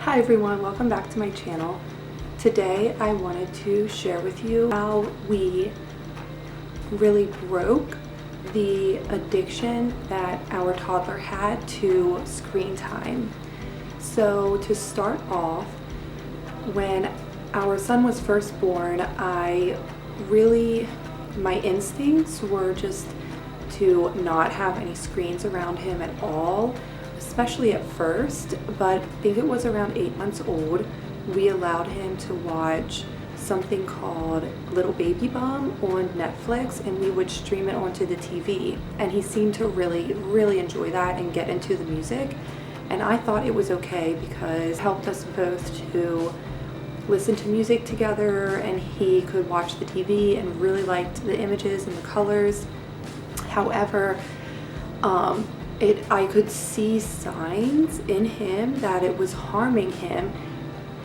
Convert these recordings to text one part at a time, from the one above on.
Hi everyone, welcome back to my channel. Today I wanted to share with you how we really broke the addiction that our toddler had to screen time. So to start off, when our son was first born, my instincts were just to not have any screens around him at all, especially at first, but I think it was around 8 months old, we allowed him to watch something called Little Baby Bum on Netflix, and we would stream it onto the TV, and he seemed to really enjoy that and get into the music. And I thought it was okay because it helped us both to listen to music together, and he could watch the TV and really liked the images and the colors. However, I could see signs in him that it was harming him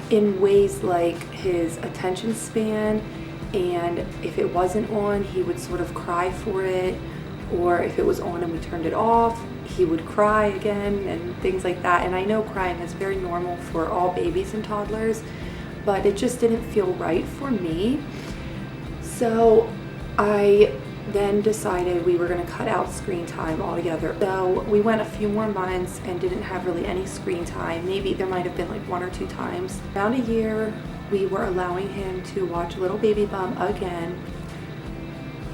in ways like his attention span, and if it wasn't on, he would sort of cry for it, or if it was on and we turned it off, he would cry again and things like that. And I know crying is very normal for all babies and toddlers, but it just didn't feel right for me. So I then decided we were going to cut out screen time altogether. So we went a few more months and didn't have really any screen time. Maybe there might have been like 1 or 2 times. Around a year, we were allowing him to watch Little Baby Bum again,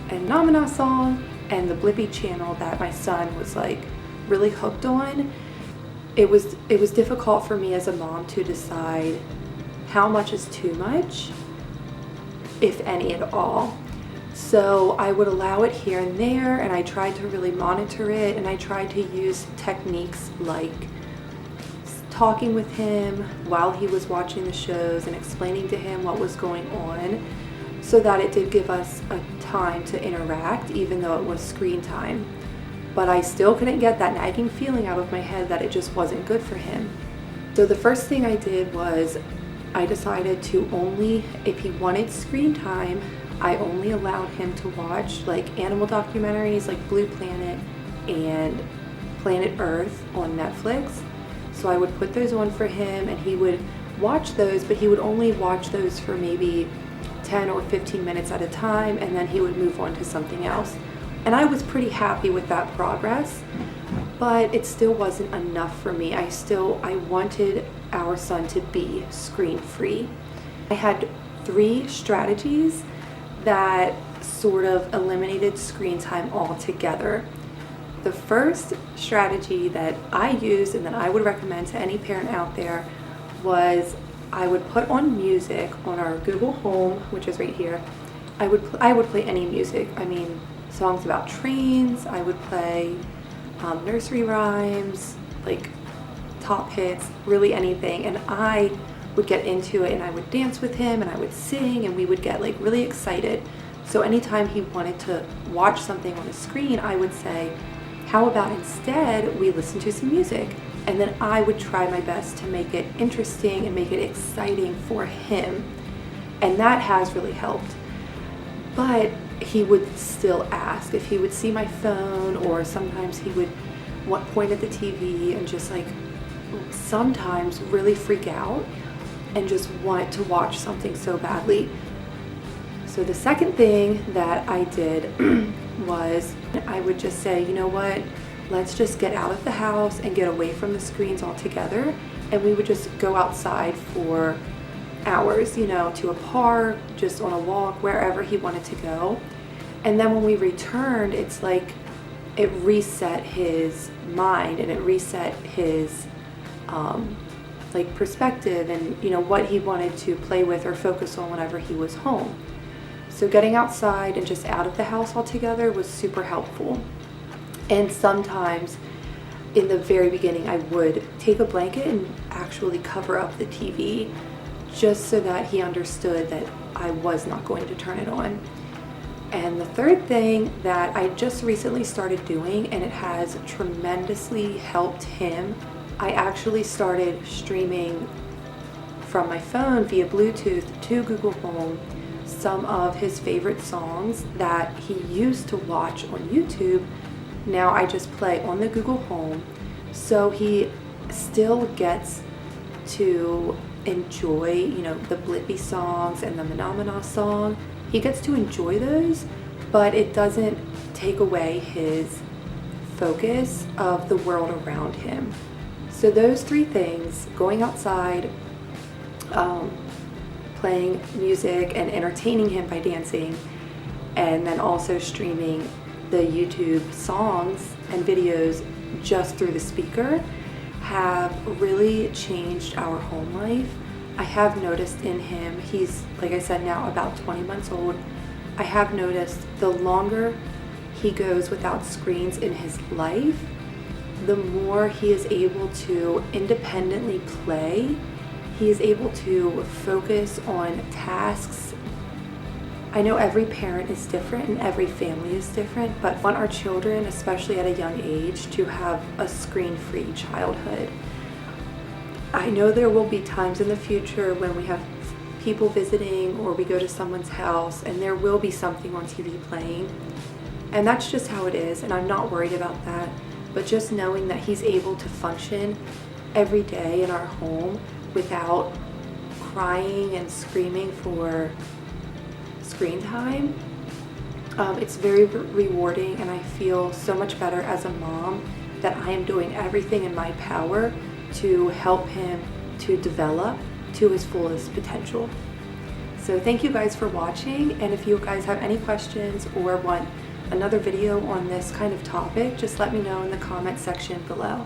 and Namana song, and the Blippi channel that my son was like really hooked on. It was difficult for me as a mom to decide how much is too much, if any at all. So I would allow it here and there, and I tried to really monitor it, and I tried to use techniques like talking with him while he was watching the shows and explaining to him what was going on, so that it did give us a time to interact even though it was screen time. But I still couldn't get that nagging feeling out of my head that it just wasn't good for him. So the first thing I did was I decided to only, if he wanted screen time, I only allowed him to watch like animal documentaries like Blue Planet and Planet Earth on Netflix. So I would put those on for him, and he would watch those, but he would only watch those for maybe 10 or 15 minutes at a time, and then he would move on to something else. And I was pretty happy with that progress, but it still wasn't enough for me. I wanted our son to be screen free. I had 3 strategies that sort of eliminated screen time altogether. The first strategy that I used and that I would recommend to any parent out there was I would put on music on our Google Home, which is right here. I would play any music. I mean, songs about trains. I would play nursery rhymes, like top hits, really anything. And I would get into it, and I would dance with him, and I would sing, and we would get like really excited. So anytime he wanted to watch something on the screen, I would say, how about instead we listen to some music? And then I would try my best to make it interesting and make it exciting for him. And that has really helped. But he would still ask if he would see my phone, or sometimes he would point at the TV and just like sometimes really freak out and just want to watch something so badly. So the second thing that I did was I would just say, you know what, let's just get out of the house and get away from the screens altogether, and we would just go outside for hours, to a park, just on a walk, wherever he wanted to go. And then when we returned, it's like it reset his mind, and it reset his perspective, and what he wanted to play with or focus on whenever he was home. So getting outside and just out of the house altogether was super helpful. And sometimes in the very beginning, I would take a blanket and actually cover up the TV, just so that he understood that I was not going to turn it on. And the third thing that I just recently started doing, and it has tremendously helped him, I actually started streaming from my phone via Bluetooth to Google Home some of his favorite songs that he used to watch on YouTube. Now I just play on the Google Home, so he still gets to enjoy, you know, the Blippi songs and the Manamana song. He gets to enjoy those, but it doesn't take away his focus of the world around him. So those three things, going outside, playing music and entertaining him by dancing, and then also streaming the YouTube songs and videos just through the speaker, have really changed our home life. I have noticed in him, he's, like I said, now about 20 months old. I have noticed the longer he goes without screens in his life, the more he is able to independently play. He is able to focus on tasks. I know every parent is different and every family is different, but I want our children, especially at a young age, to have a screen-free childhood. I know there will be times in the future when we have people visiting or we go to someone's house and there will be something on TV playing, and that's just how it is, and I'm not worried about that. But just knowing that he's able to function every day in our home without crying and screaming for screen time, it's very rewarding, and I feel so much better as a mom that I am doing everything in my power to help him to develop to his fullest potential. So thank you guys for watching, and if you guys have any questions or want another video on this kind of topic, just let me know in the comment section below.